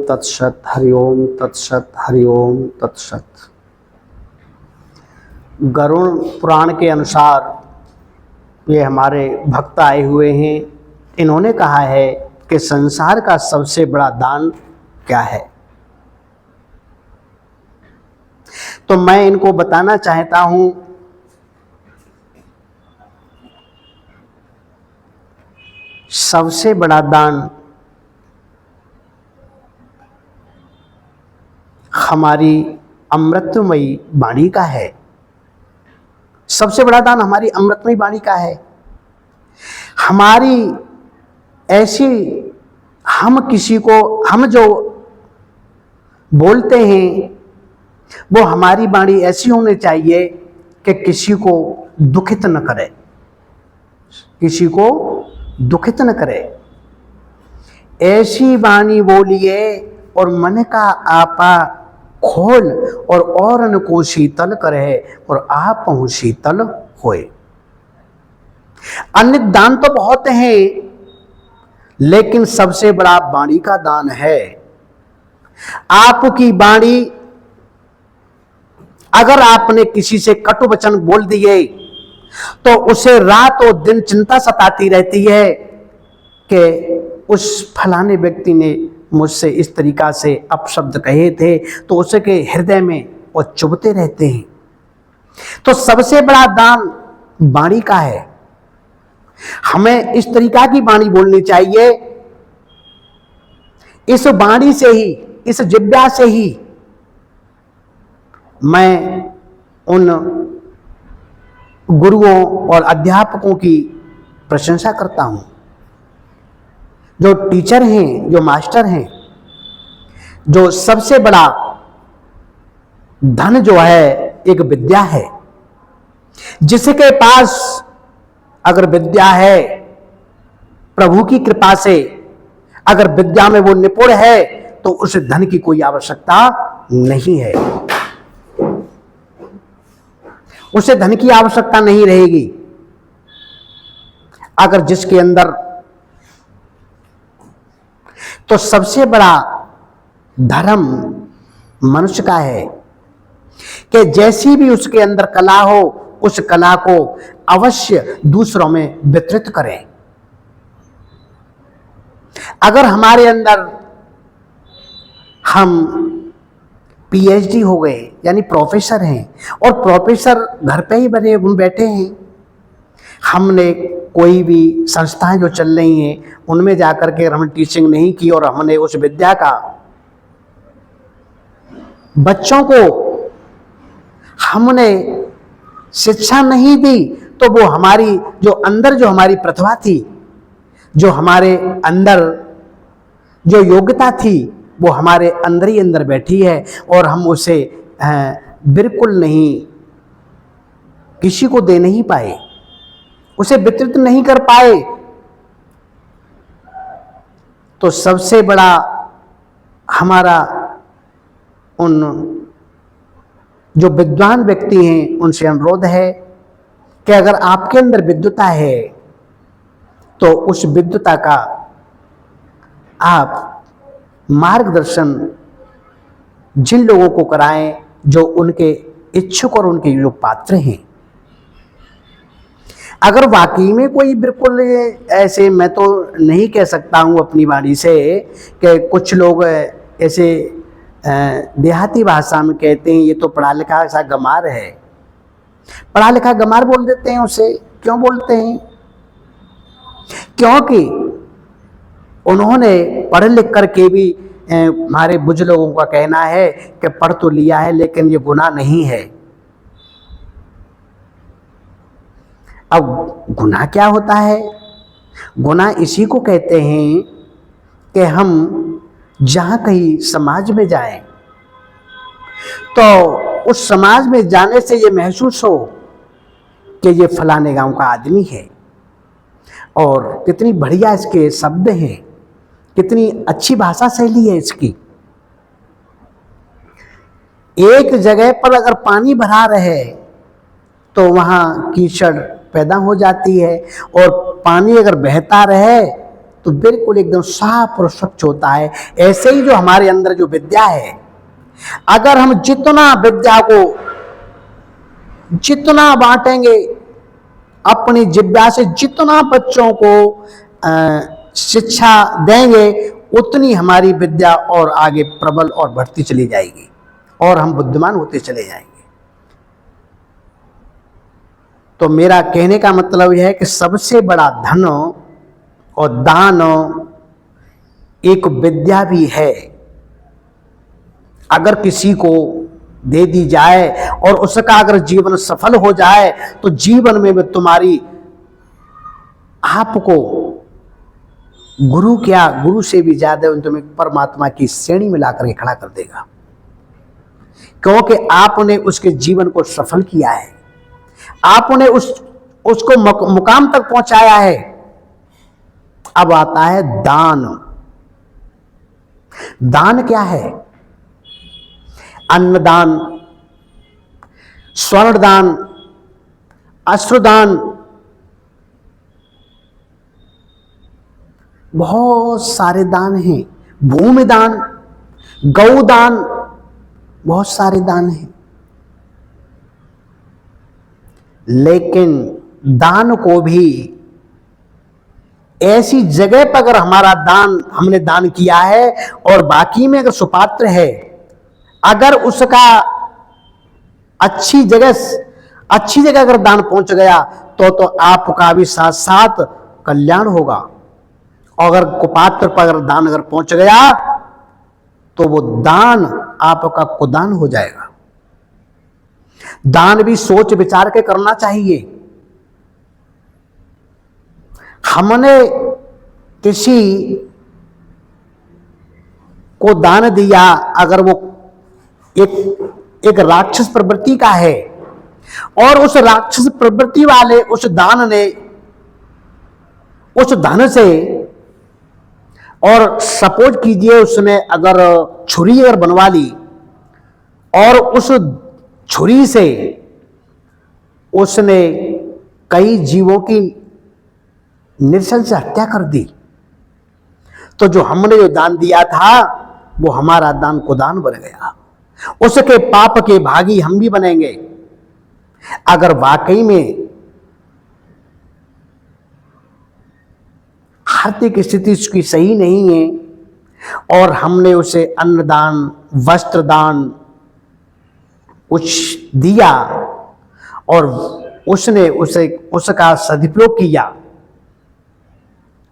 तत्सत, हरि ओम तत्सत, हरि ओम तत्सत। गरुड़ पुराण के अनुसार ये हमारे भक्त आए हुए हैं। इन्होंने कहा है कि संसार का सबसे बड़ा दान क्या है। तो मैं इनको बताना चाहता हूं, सबसे बड़ा दान हमारी अमृतमयी वाणी का है। सबसे बड़ा दान हमारी अमृतमयी वाणी का है। हमारी ऐसी, हम जो बोलते हैं वो हमारी वाणी ऐसी होनी चाहिए कि किसी को दुखित न करे, किसी को दुखित न करे। ऐसी वाणी बोलिए और मन का आपा खोल और औरन को शीतल करे और आप हूं शीतल होए। अन्य दान तो बहुत हैं, लेकिन सबसे बड़ा वाणी का दान है। आपकी वाणी, अगर आपने किसी से कटु वचन बोल दिए तो उसे रात और दिन चिंता सताती रहती है कि उस फलाने व्यक्ति ने मुझसे इस तरीका से अपशब्द कहे थे, तो उसके हृदय में वो चुभते रहते हैं। तो सबसे बड़ा दान वाणी का है। हमें इस तरीका की वाणी बोलनी चाहिए। इस वाणी से ही, इस जिह्वा से ही मैं उन गुरुओं और अध्यापकों की प्रशंसा करता हूं, जो टीचर हैं, जो मास्टर हैं। जो सबसे बड़ा धन जो है एक विद्या है। जिसके पास अगर विद्या है, प्रभु की कृपा से अगर विद्या में वो निपुण है, तो उस धन की कोई आवश्यकता नहीं है। उसे धन की आवश्यकता नहीं रहेगी। अगर जिसके अंदर, तो सबसे बड़ा धर्म मनुष्य का है कि जैसी भी उसके अंदर कला हो, उस कला को अवश्य दूसरों में वितरित करें। अगर हमारे अंदर हम पीएचडी हो गए, यानी प्रोफेसर हैं, और प्रोफेसर घर पे ही बने बैठे हैं, हमने कोई भी संस्थाएं जो चल रही हैं उनमें जाकर के हमने टीचिंग नहीं की और हमने उस विद्या का बच्चों को हमने शिक्षा नहीं दी, तो वो हमारी जो अंदर जो हमारी प्रतिभा थी, जो हमारे अंदर जो योग्यता थी, वो हमारे अंदर ही अंदर बैठी है और हम उसे बिल्कुल नहीं किसी को दे नहीं पाए, उसे वितरित नहीं कर पाए। तो सबसे बड़ा हमारा उन जो विद्वान व्यक्ति हैं उनसे अनुरोध है कि अगर आपके अंदर विद्वता है तो उस विद्वता का आप मार्गदर्शन जिन लोगों को कराएं जो उनके इच्छुक और उनके जो पात्र हैं। अगर वाकई में कोई बिल्कुल ऐसे, मैं तो नहीं कह सकता हूँ अपनी वाणी से कि कुछ लोग ऐसे देहाती भाषा में कहते हैं ये तो पढ़ा लिखा सा गमार है। पढ़ा लिखा गमार बोल देते हैं उसे। क्यों बोलते हैं? क्योंकि उन्होंने पढ़ लिख करके भी, हमारे बुजुर्ग लोगों का कहना है कि पढ़ तो लिया है लेकिन ये गुनाह नहीं है। अब गुनाह क्या होता है? गुनाह इसी को कहते हैं कि हम जहाँ कहीं समाज में जाएं तो उस समाज में जाने से ये महसूस हो कि ये फलाने गांव का आदमी है, और कितनी बढ़िया इसके शब्द हैं, कितनी अच्छी भाषा शैली है इसकी। एक जगह पर अगर पानी भरा रहे तो वहाँ कीचड़ पैदा हो जाती है, और पानी अगर बहता रहे तो बिल्कुल एकदम साफ और स्वच्छ होता है। ऐसे ही जो हमारे अंदर जो विद्या है, अगर हम जितना विद्या को जितना बांटेंगे, अपनी जिज्ञा से जितना बच्चों को शिक्षा देंगे, उतनी हमारी विद्या और आगे प्रबल और बढ़ती चली जाएगी और हम बुद्धिमान होते चले जाएंगे। तो मेरा कहने का मतलब यह है कि सबसे बड़ा धन और दान एक विद्या भी है। अगर किसी को दे दी जाए और उसका अगर जीवन सफल हो जाए, तो जीवन में भी तुम्हारी आपको गुरु क्या, गुरु से भी ज्यादा तुम्हें परमात्मा की श्रेणी में लाकर के खड़ा कर देगा, क्योंकि आपने उसके जीवन को सफल किया है, आपने उसको मुकाम तक पहुंचाया है। अब आता है दान। दान क्या है? अन्नदान, स्वर्णदान, अश्रुदान, बहुत सारे दान हैं। भूमि दान, गौदान, बहुत सारे दान हैं। लेकिन दान को भी ऐसी जगह पर अगर हमारा दान हमने दान किया है और बाकी में अगर सुपात्र है, अगर उसका अच्छी जगह अगर दान पहुंच गया तो आपका भी साथ साथ कल्याण होगा। और अगर कुपात्र पर अगर दान अगर पहुंच गया तो वो दान आपका कुदान हो जाएगा। दान भी सोच विचार के करना चाहिए। हमने किसी को दान दिया, अगर वो एक राक्षस प्रवृत्ति का है और उस राक्षस प्रवृत्ति वाले उस दान ने उस धन से, और सपोज कीजिए उसने अगर छुरी अगर बनवा ली और उस छुरी से उसने कई जीवों की नृशंस हत्या कर दी, तो जो हमने जो दान दिया था वो हमारा दान कुदान बन गया। उसके पाप के भागी हम भी बनेंगे। अगर वाकई में आर्थिक स्थिति उसकी सही नहीं है और हमने उसे अन्नदान, वस्त्र दान कुछ दिया और उसने उसका सदुपयोग किया,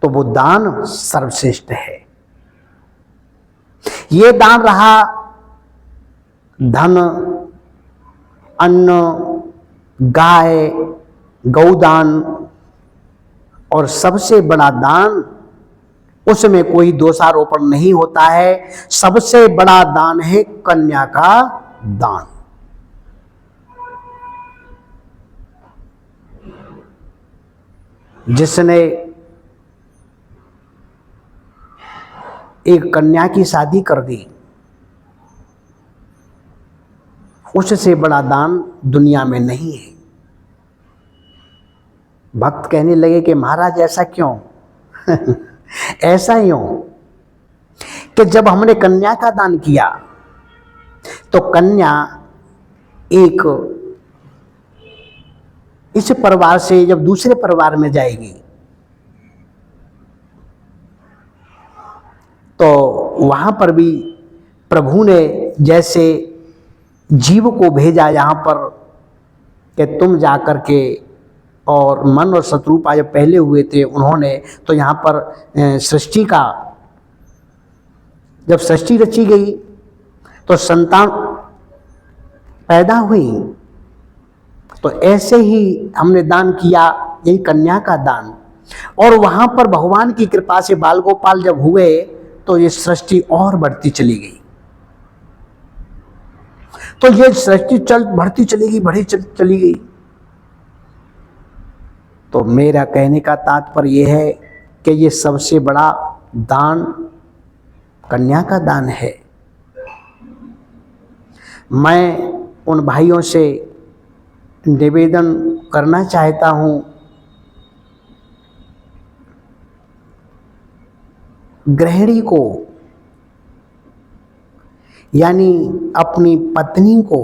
तो वो दान सर्वश्रेष्ठ है। ये दान रहा धन, अन्न, गाय, गौदान, और सबसे बड़ा दान, उसमें कोई दोषारोपण नहीं होता है, सबसे बड़ा दान है कन्या का दान। जिसने एक कन्या की शादी कर दी, उससे बड़ा दान दुनिया में नहीं है। भक्त कहने लगे कि महाराज ऐसा क्यों? ऐसा यूं कि जब हमने कन्या का दान किया तो कन्या एक इस परिवार से जब दूसरे परिवार में जाएगी तो वहां पर भी प्रभु ने जैसे जीव को भेजा यहाँ पर कि तुम जाकर के, और मन और शत्रुपा जब पहले हुए थे उन्होंने, तो यहाँ पर सृष्टि का जब सृष्टि रची गई तो संतान पैदा हुई, तो ऐसे ही हमने दान किया, यही कन्या का दान। और वहाँ पर भगवान की कृपा से बाल गोपाल जब हुए तो ये सृष्टि और बढ़ती चली गई। तो ये सृष्टि बढ़ती चली गई। तो मेरा कहने का तात्पर्य यह है कि ये सबसे बड़ा दान कन्या का दान है। मैं उन भाइयों से निवेदन करना चाहता हूँ गृहिणी को यानी अपनी पत्नी को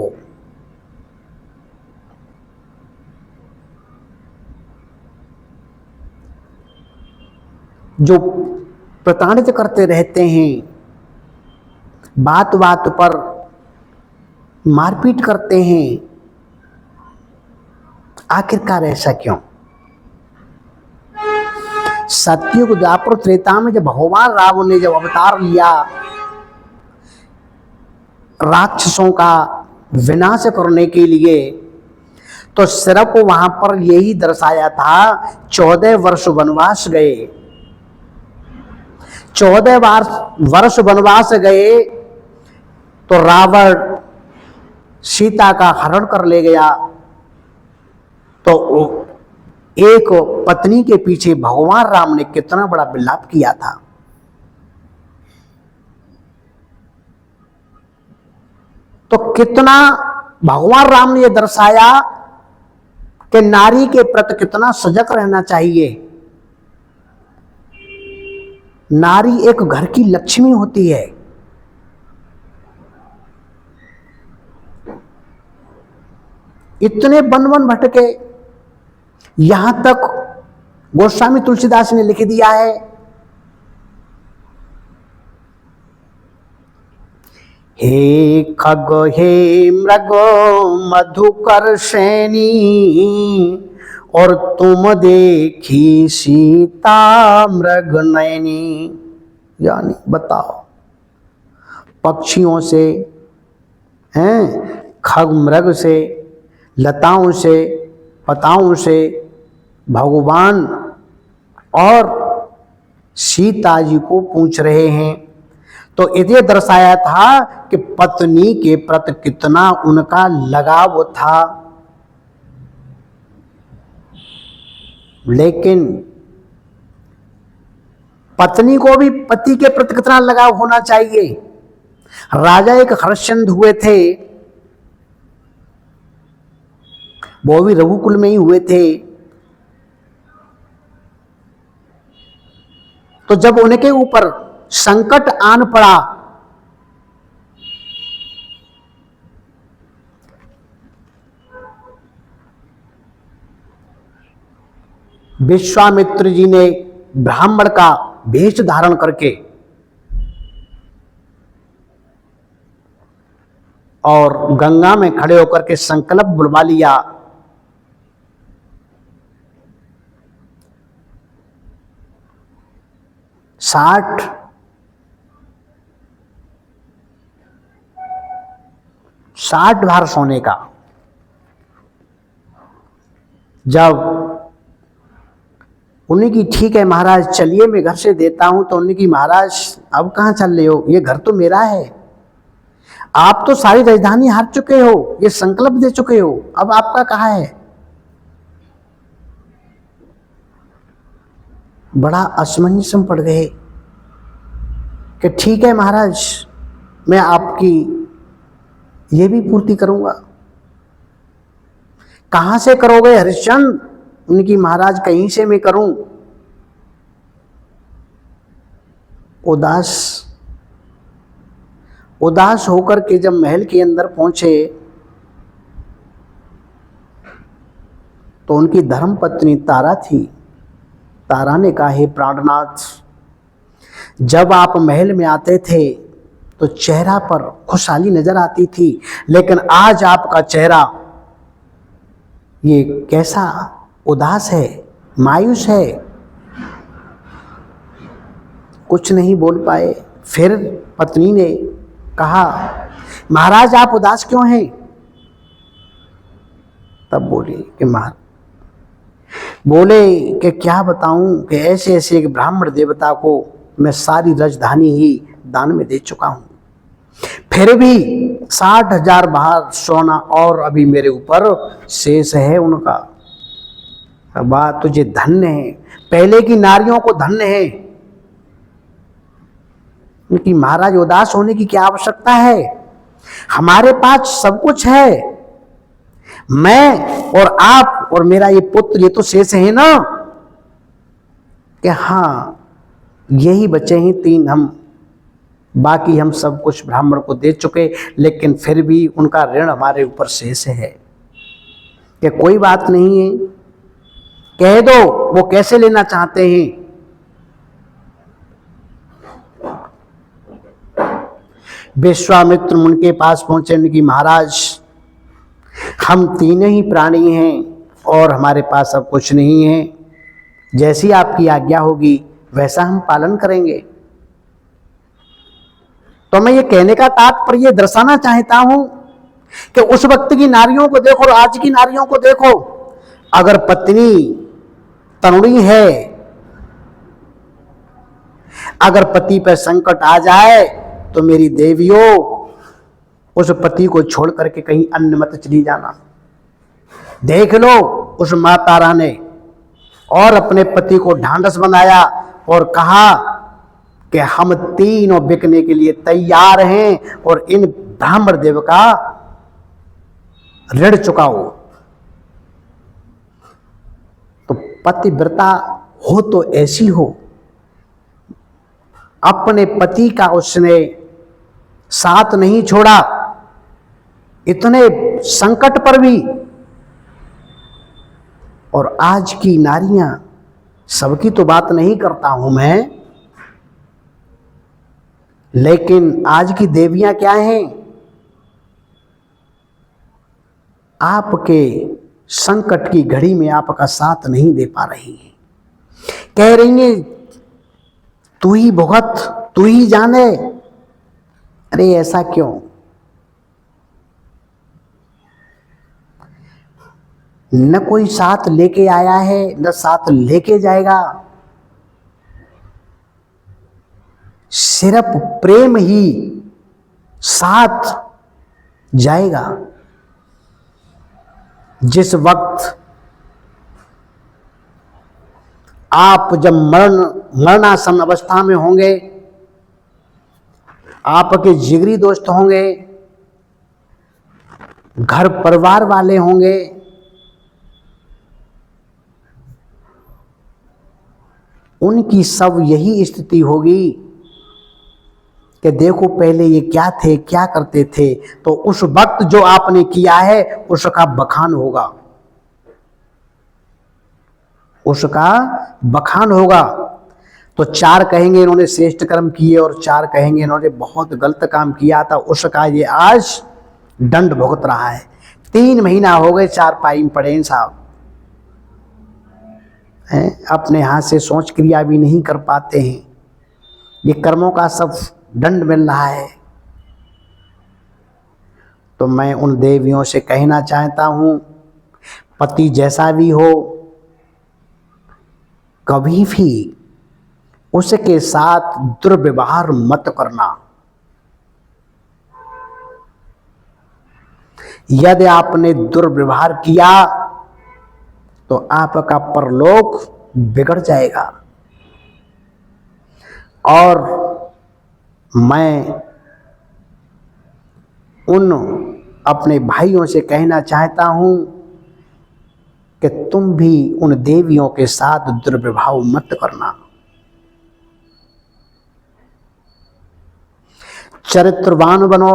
जो प्रताड़ित करते रहते हैं, बात बात पर मारपीट करते हैं, आखिरकार ऐसा क्यों? सत्युग द्वापर त्रेता में जब भगवान राम ने जब अवतार लिया राक्षसों का विनाश करने के लिए, तो सिर्फ वहां पर यही दर्शाया था 14 वर्ष वनवास गए। 14 वर्ष वनवास गए तो रावण सीता का हरण कर ले गया। तो एक पत्नी के पीछे भगवान राम ने कितना बड़ा विलाप किया था। तो कितना भगवान राम ने यह दर्शाया कि नारी के प्रति कितना सजग रहना चाहिए। नारी एक घर की लक्ष्मी होती है। इतने वन वन भटके, यहां तक गोस्वामी तुलसीदास ने लिख दिया है, हे खग हे मृग मधुकर्षणी और तुम देखी सीता मृग नयनी। यानी बताओ, पक्षियों से हैं, खग मृग से, लताओं से, पताओं से भगवान और सीता जी को पूछ रहे हैं। तो इसे दर्शाया था कि पत्नी के प्रति कितना उनका लगाव था। लेकिन पत्नी को भी पति के प्रति कितना लगाव होना चाहिए। राजा एक हरिश्चंद्र हुए थे, वो भी रघुकुल में ही हुए थे। तो जब उनके ऊपर संकट आन पड़ा, विश्वामित्र जी ने ब्राह्मण का वेश धारण करके और गंगा में खड़े होकर के संकल्प बुलवा लिया, 60 भार सोने का। जब उन्हें की ठीक है महाराज चलिए मैं घर से देता हूं, तो उन्हें की महाराज अब कहां चल रहे हो, ये घर तो मेरा है, आप तो सारी राजधानी हार चुके हो, ये संकल्प दे चुके हो, अब आपका कहां है। बड़ा असमंजस में पड़ गए कि ठीक है महाराज मैं आपकी ये भी पूर्ति करूंगा। कहां से करोगे हरिश्चंद्र? उनकी महाराज कहीं से मैं करूं। उदास होकर के जब महल के अंदर पहुंचे तो उनकी धर्म पत्नी तारा थी। तारा ने कहा, हे प्राणनाथ, जब आप महल में आते थे तो चेहरा पर खुशहाली नजर आती थी, लेकिन आज आपका चेहरा ये कैसा उदास है, मायूस है। कुछ नहीं बोल पाए। फिर पत्नी ने कहा, महाराज आप उदास क्यों हैं? तब बोले कि क्या बताऊं कि ऐसे ऐसे एक ब्राह्मण देवता को मैं सारी राजधानी ही दान में दे चुका हूं, फिर भी 60,000 भार सोना और अभी मेरे ऊपर शेष है उनका। बात तुझे धन्य है, पहले की नारियों को धन्य है। उनकी महाराज उदास होने की क्या आवश्यकता है, हमारे पास सब कुछ है, मैं और आप और मेरा ये पुत्र, ये तो शेष है ना। कि हाँ यही बचे हैं 3 हम, बाकी हम सब कुछ ब्राह्मण को दे चुके, लेकिन फिर भी उनका ऋण हमारे ऊपर शेष है। कि कोई बात नहीं है, कह दो वो कैसे लेना चाहते हैं। विश्वामित्र उनके पास पहुंचे, उनकी महाराज हम 3 ही प्राणी हैं और हमारे पास अब कुछ नहीं है, जैसी आपकी आज्ञा होगी वैसा हम पालन करेंगे। तो मैं ये कहने का तात्पर्य दर्शाना चाहता हूं कि उस वक्त की नारियों को देखो और आज की नारियों को देखो। अगर पत्नी तरुणी है, अगर पति पर संकट आ जाए तो मेरी देवियों उस पति को छोड़ करके कहीं अन्य मत चली जाना। देख लो उस माता रानी ने और अपने पति को ढांढस बनाया और कहा कि हम तीनों बिकने के लिए तैयार हैं और इन ब्राह्मण देव का ऋण चुकाओ। तो पतिव्रता हो तो ऐसी हो, अपने पति का उसने साथ नहीं छोड़ा, इतने संकट पर भी। और आज की नारियां, सबकी तो बात नहीं करता हूं मैं, लेकिन आज की देवियां क्या हैं, आपके संकट की घड़ी में आपका साथ नहीं दे पा रही हैं। कह रही हैं तू ही भुगत, तू ही जाने। अरे ऐसा क्यों? न कोई साथ लेके आया है, न साथ लेके जाएगा। सिर्फ प्रेम ही साथ जाएगा। जिस वक्त आप जब मरणासन अवस्था में होंगे, आपके जिगरी दोस्त होंगे, घर परिवार वाले होंगे, उनकी सब यही स्थिति होगी कि देखो पहले ये क्या थे, क्या करते थे। तो उस वक्त जो आपने किया है उसका बखान होगा, उसका बखान होगा। तो 4 कहेंगे इन्होंने श्रेष्ठ कर्म किए और 4 कहेंगे इन्होंने बहुत गलत काम किया था, उसका ये आज दंड भुगत रहा है। 3 महीना हो गए 4 पाई में पड़े साहब, अपने हाथ से सोच क्रिया भी नहीं कर पाते हैं। ये कर्मों का सब दंड मिल रहा है। तो मैं उन देवियों से कहना चाहता हूं, पति जैसा भी हो, कभी भी उसके साथ दुर्व्यवहार मत करना। यदि आपने दुर्व्यवहार किया तो आपका परलोक बिगड़ जाएगा। और मैं उन अपने भाइयों से कहना चाहता हूं कि तुम भी उन देवियों के साथ दुर्व्यवहार मत करना। चरित्रवान बनो।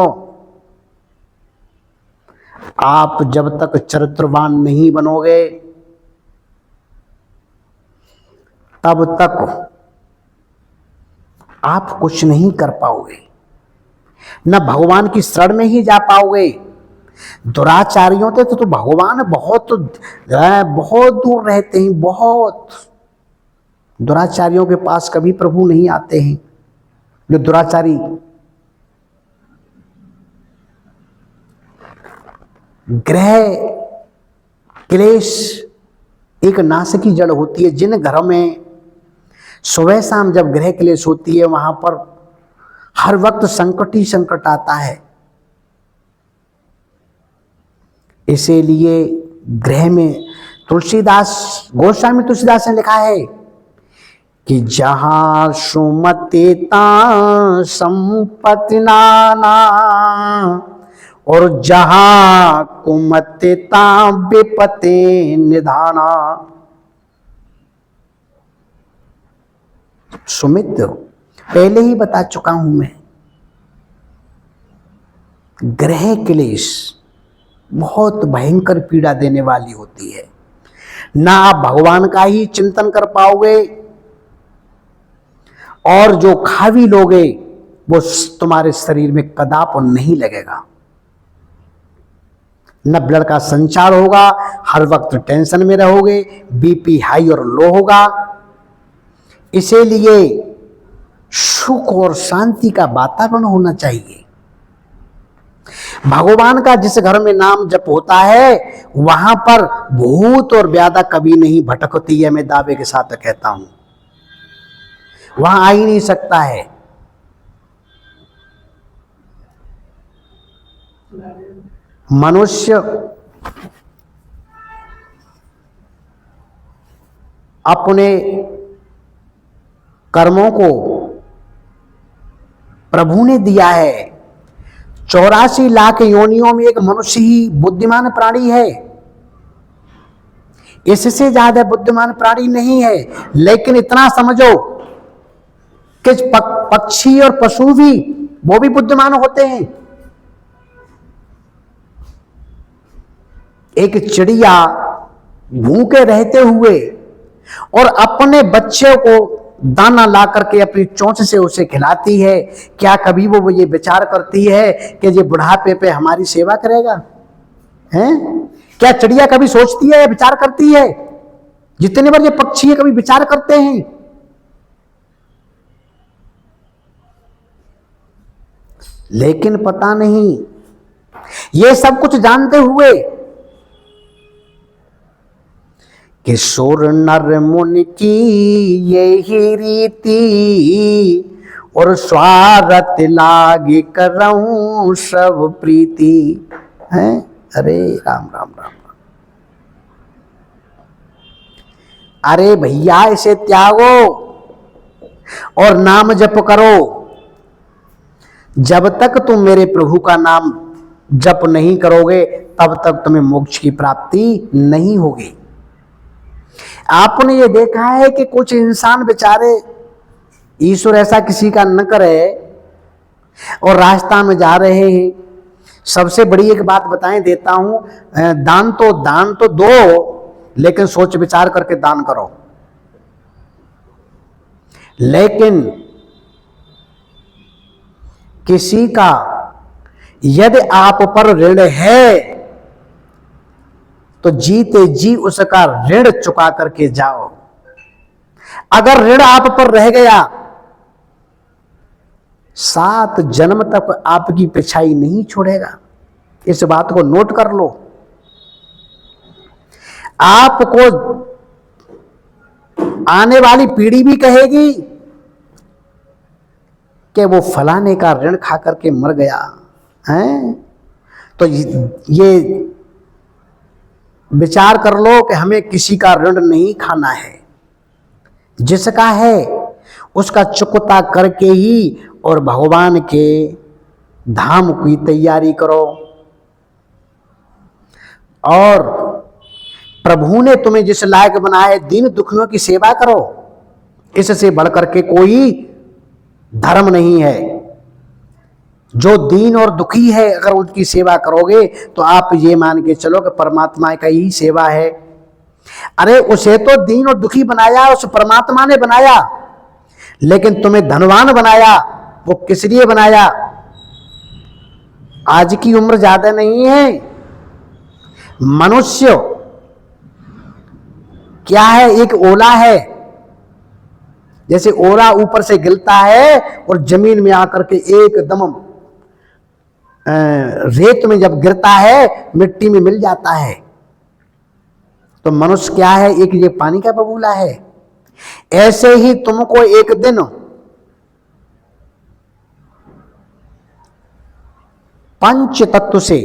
आप जब तक चरित्रवान नहीं बनोगे तब तक आप कुछ नहीं कर पाओगे, न भगवान की शरण में ही जा पाओगे। दुराचारियों से तो भगवान बहुत दूर रहते हैं। बहुत दुराचारियों के पास कभी प्रभु नहीं आते हैं। जो दुराचारी ग्रह क्लेश एक नाश की जड़ होती है। जिन घरों में सुबह शाम जब ग्रह क्लेश होती है वहां पर हर वक्त संकट ही संकट आता है। इसीलिए ग्रह में तुलसीदास, गोस्वामी तुलसीदास ने लिखा है कि जहां सुमति ता संपत्ति नाना और जहां कुमति ता विपत्ति निधाना। सुमित्र, पहले ही बता चुका हूं मैं, ग्रह क्लेश बहुत भयंकर पीड़ा देने वाली होती है। ना आप भगवान का ही चिंतन कर पाओगे, और जो खा भी लोगे वो तुम्हारे शरीर में कदाप नहीं लगेगा। न ब्लड का संचार होगा, हर वक्त टेंशन में रहोगे, बीपी हाई और लो होगा। इसीलिए सुख और शांति का वातावरण होना चाहिए। भगवान का जिस घर में नाम जप होता है वहां पर भूत और व्याधा कभी नहीं भटकती है, मैं दावे के साथ कहता हूं, वहां आ ही नहीं सकता है। मनुष्य अपने कर्मों को प्रभु ने दिया है। 84 लाख योनियों में एक मनुष्य ही बुद्धिमान प्राणी है, इससे ज्यादा बुद्धिमान प्राणी नहीं है। लेकिन इतना समझो कि पक्षी और पशु भी वो भी बुद्धिमान होते हैं। एक चिड़िया भूखे रहते हुए और अपने बच्चे को दाना ला करके अपनी चोंच से उसे खिलाती है, क्या कभी वो ये विचार करती है कि ये बुढ़ापे पे हमारी सेवा करेगा? हैं? क्या चिड़िया कभी सोचती है, विचार करती है? जितने बार ये पक्षी कभी विचार करते हैं? लेकिन पता नहीं, ये सब कुछ जानते हुए कि सुर नर मुनि की यही रीति, और स्वार्थ लागे करऊं सब प्रीति है। अरे राम राम राम, अरे भैया इसे त्यागो और नाम जप करो। जब तक तुम मेरे प्रभु का नाम जप नहीं करोगे तब तक तुम्हें मोक्ष की प्राप्ति नहीं होगी। आपने ये देखा है कि कुछ इंसान बेचारे, ईश्वर ऐसा किसी का न करे, और रास्ता में जा रहे हैं। सबसे बड़ी एक बात बताएं देता हूं, दान तो दो, लेकिन सोच विचार करके दान करो। लेकिन किसी का यदि आप पर ऋण है तो जीते जी उसका ऋण चुका करके जाओ। अगर ऋण आप पर रह गया 7 जन्म तक आपकी पिछाई नहीं छोड़ेगा। इस बात को नोट कर लो। आपको आने वाली पीढ़ी भी कहेगी कि वो फलाने का ऋण खा करके मर गया है। तो ये विचार कर लो कि हमें किसी का ऋण नहीं खाना है। जिसका है उसका चुकता करके ही और भगवान के धाम की तैयारी करो। और प्रभु ने तुम्हें जिस लायक बनाया है, दीन दुखियों की सेवा करो। इससे बढ़कर के कोई धर्म नहीं है। जो दीन और दुखी है अगर उनकी सेवा करोगे तो आप ये मान के चलो कि परमात्मा का ही सेवा है। अरे उसे तो दीन और दुखी बनाया उस परमात्मा ने बनाया, लेकिन तुम्हें धनवान बनाया, वो किस लिए बनाया? आज की उम्र ज्यादा नहीं है। मनुष्य क्या है? एक ओला है। जैसे ओला ऊपर से गिरता है और जमीन में आकर के एकदम रेत में जब गिरता है मिट्टी में मिल जाता है। तो मनुष्य क्या है? एक ये पानी का बबूला है। ऐसे ही तुमको एक दिन पंच तत्व से,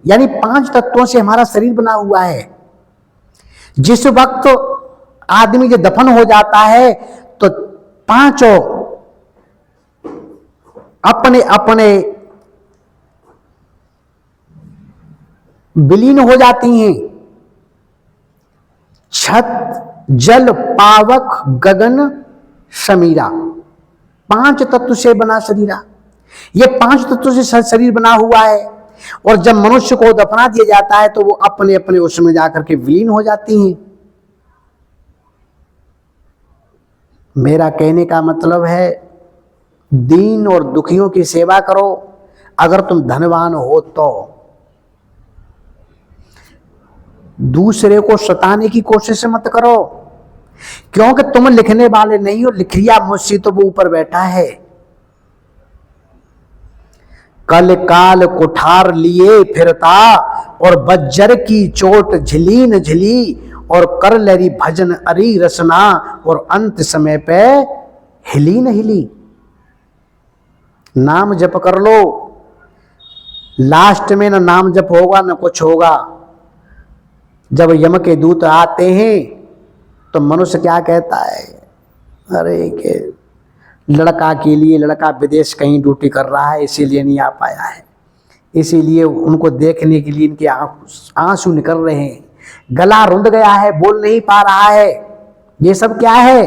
यानी 5 तत्वों से हमारा शरीर बना हुआ है। जिस वक्त आदमी जब दफन हो जाता है तो 5 अपने अपने विलीन हो जाती हैं। छत, जल, पावक, गगन समीरा, 5 तत्व से बना शरीरा। ये 5 तत्वों से शरीर बना हुआ है। और जब मनुष्य को दफना दिया जाता है तो वो अपने अपने उसमें जाकर के विलीन हो जाती हैं। मेरा कहने का मतलब है, दीन और दुखियों की सेवा करो। अगर तुम धनवान हो तो दूसरे को सताने की कोशिश मत करो, क्योंकि तुम लिखने वाले नहीं हो, लिखिया मुझसे तो वो ऊपर बैठा है। कल काल कुठार लिए फिरता और बज्जर की चोट झिली न झिली, और कर लेरी भजन अरी रसना, और अंत समय पे हिली न हिली। नाम जप कर लो, लास्ट में ना नाम जप होगा ना कुछ होगा। जब यम के दूत आते हैं तो मनुष्य क्या कहता है, अरे के लड़का के लिए, लड़का विदेश कहीं ड्यूटी कर रहा है इसीलिए नहीं आ पाया है, इसीलिए उनको देखने के लिए इनके आंसू निकल रहे हैं, गला रुंध गया है, बोल नहीं पा रहा है। ये सब क्या है,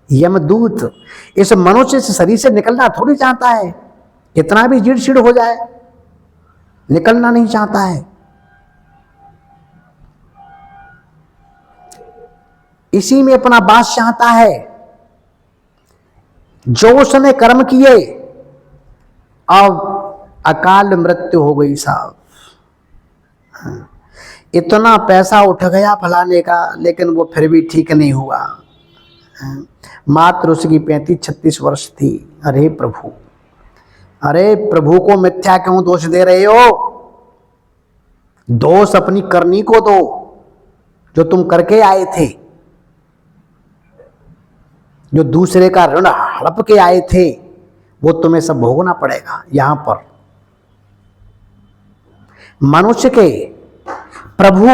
यमदूत। इस मनुष्य से शरीर से निकलना थोड़ी चाहता है, इतना भी चिड़चिड़ हो जाए निकलना नहीं चाहता है। इसी में अपना वास चाहता है। जो उसने कर्म किए, अब अकाल मृत्यु हो गई साहब। इतना पैसा उठ गया फलाने का, लेकिन वो फिर भी ठीक नहीं हुआ। मात्र उसकी 35-36 वर्ष थी। अरे प्रभु, अरे प्रभु को मिथ्या क्यों दोष दे रहे हो? दोष अपनी करनी को दो, जो तुम करके आए थे, जो दूसरे का ऋण हड़प के आए थे, वो तुम्हें सब भोगना पड़ेगा। यहां पर मनुष्य के प्रभु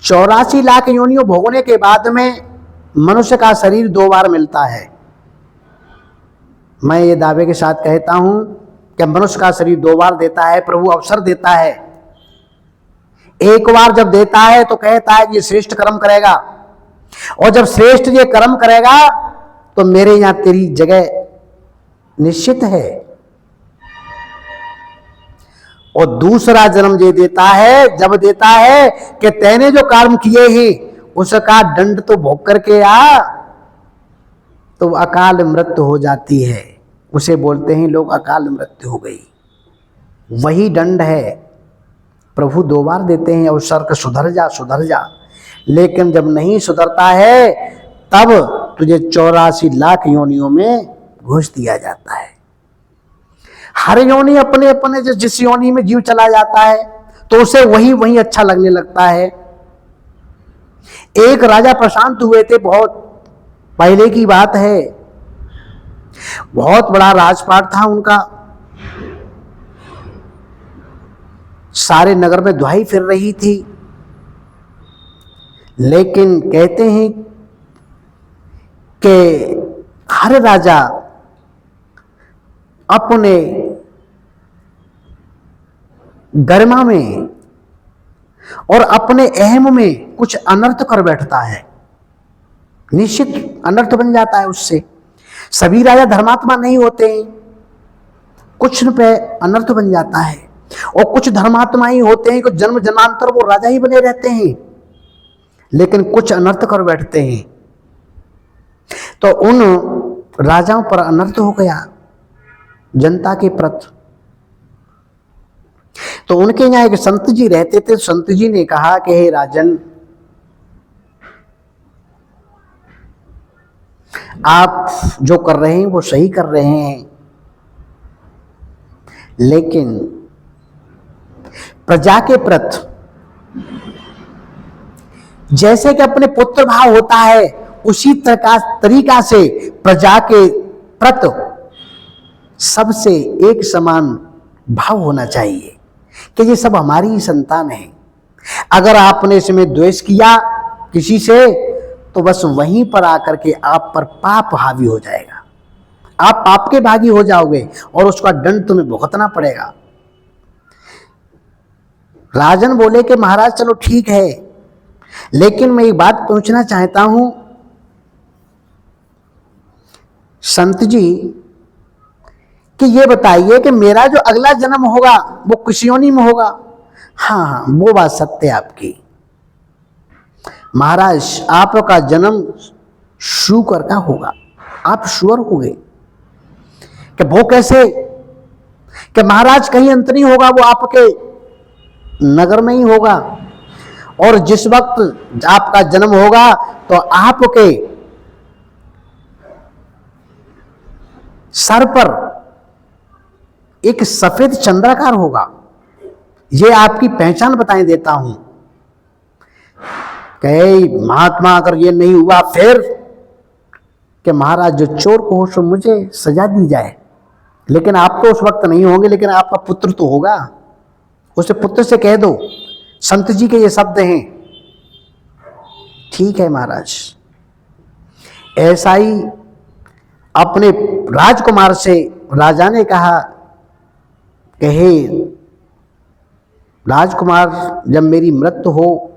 84 लाख योनियों भोगने के बाद में मनुष्य का शरीर 2 बार मिलता है। मैं ये दावे के साथ कहता हूं कि मनुष्य का शरीर 2 बार देता है, प्रभु अवसर देता है। एक बार जब देता है तो कहता है कि ये श्रेष्ठ कर्म करेगा, और जब श्रेष्ठ ये कर्म करेगा तो मेरे यहां तेरी जगह निश्चित है। और दूसरा जन्म ये देता है, जब देता है कि तैने जो कर्म किए हैं उसका दंड तो भोग करके आ, तो अकाल मृत्यु हो जाती है। उसे बोलते हैं लोग अकाल मृत्यु हो गई, वही दंड है। प्रभु 2 बार देते हैं अवसर का, सुधर जा सुधर जा। लेकिन जब नहीं सुधरता है तब तुझे 84 लाख योनियों में घुस दिया जाता है। हर योनि अपने अपने जिस योनि में जीव चला जाता है तो उसे वही वही अच्छा लगने लगता है। एक राजा प्रशांत हुए थे, बहुत पहले की बात है, बहुत बड़ा राजपाट था उनका, सारे नगर में दुहाई फिर रही थी। लेकिन कहते हैं कि हर राजा अपने गरिमा में और अपने अहम में कुछ अनर्थ कर बैठता है, निश्चित अनर्थ बन जाता है उससे। सभी राजा धर्मात्मा नहीं होते, कुछ पे अनर्थ बन जाता है, और कुछ धर्मात्मा ही होते हैं कि जन्म जन्मांतर वो राजा ही बने रहते हैं, लेकिन कुछ अनर्थ कर बैठते हैं। तो उन राजाओं पर अनर्थ हो गया जनता के प्रति। तो उनके यहाँ एक संत जी रहते थे। संत जी ने कहा कि हे राजन, आप जो कर रहे हैं वो सही कर रहे हैं, लेकिन प्रजा के प्रति जैसे कि अपने पुत्र भाव होता है, उसी तरीका से प्रजा के प्रति सबसे एक समान भाव होना चाहिए कि ये सब हमारी ही संतान है। अगर आपने इसमें द्वेष किया किसी से तो बस वहीं पर आकर के आप पर पाप हावी हो जाएगा, आप पाप के भागी हो जाओगे और उसका दंड तुम्हें भुगतना पड़ेगा। राजन बोले कि महाराज चलो ठीक है, लेकिन मैं एक बात पूछना चाहता हूं संत जी कि ये बताइए कि मेरा जो अगला जन्म होगा वो किस योनि में होगा? हाँ हाँ, वो बात सत्य है आपकी। महाराज आपका जन्म शूकर का होगा, आप शुअर हो गए। कि वो कैसे? कि महाराज कहीं अंत नहीं होगा, वो आपके नगर में ही होगा। और जिस वक्त आपका जन्म होगा तो आपके सर पर एक सफेद चंद्राकार होगा। ये आपकी पहचान बताएं देता हूं। कि महात्मा अगर ये नहीं हुआ फिर कि महाराज जो चोर को हो सो मुझे सजा दी जाए। लेकिन आप तो उस वक्त नहीं होंगे, लेकिन आपका पुत्र तो होगा। उसे पुत्र से कह दो संत जी के ये शब्द हैं। ठीक है महाराज। ऐसा ही अपने राजकुमार से राजा ने कहा कि हे राजकुमार, जब मेरी मृत्यु हो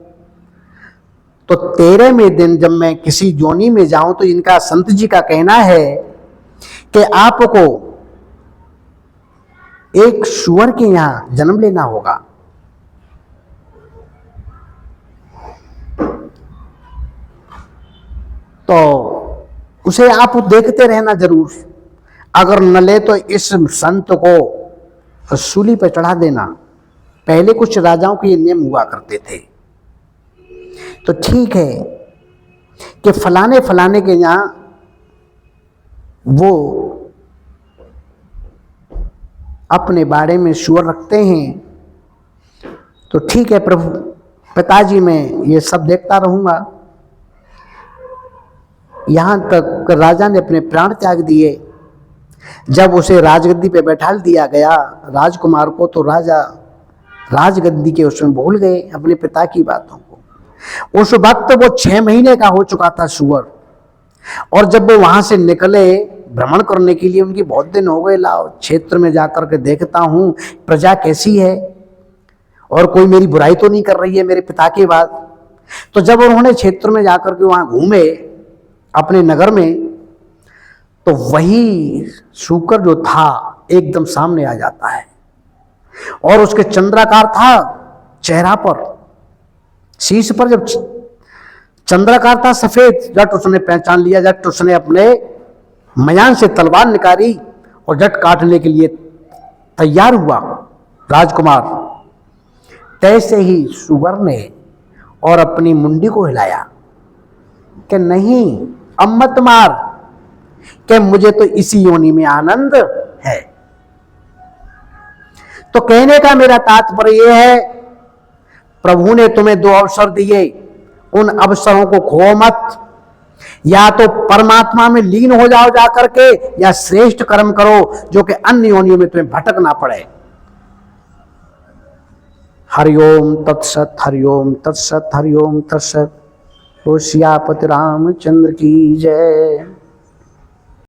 तो 13वें दिन जब मैं किसी योनि में जाऊं तो इनका संत जी का कहना है कि आपको एक सुअर के यहां जन्म लेना होगा। तो उसे आप देखते रहना जरूर। अगर न ले तो इस संत को सूली पर चढ़ा देना। पहले कुछ राजाओं के ये नियम हुआ करते थे। तो ठीक है कि फलाने फलाने के यहां वो अपने बाड़े में सूअर रखते हैं। तो ठीक है प्रभु पिताजी, मैं ये सब देखता रहूंगा। यहां तक राजा ने अपने प्राण त्याग दिए। जब उसे राजगद्दी पे बैठा दिया गया राजकुमार को, तो राजा राजगद्दी के उसमें भूल गए अपने पिता की बातों को। उस वक्त वो 6 महीने का हो चुका था सूअर। और जब वो वहां से निकले भ्रमण करने के लिए, उनकी बहुत दिन हो गए, लाओ क्षेत्र में जाकर के देखता हूं प्रजा कैसी है और कोई मेरी बुराई तो नहीं कर रही है मेरे पिता के बाद। तो जब उन्होंने क्षेत्र में जाकर के वहां घूमे अपने नगर में, तो वही शूकर जो था एकदम सामने आ जाता है। और उसके चंद्राकार था चेहरा पर, शीश पर जब चंद्राकार था सफेद। जट उसने पहचान लिया। जट उसने अपने मयान से तलवार निकाली और जट काटने के लिए तैयार हुआ राजकुमार। तैसे ही सुअर ने और अपनी मुंडी को हिलाया कि नहीं, अब मत मार, कि मुझे तो इसी योनि में आनंद है। तो कहने का मेरा तात्पर्य यह है, प्रभु ने तुम्हें 2 अवसर दिए, उन अवसरों को खो मत। या तो परमात्मा में लीन हो जाओ जाकर के, या श्रेष्ठ कर्म करो जो कि अन्य योनियों में तुम्हें भटकना पड़े। हरिओम तत्सत, हरिओम तत्सत, हरिओम तत्सत। तो सियापति रामचंद्र की जय।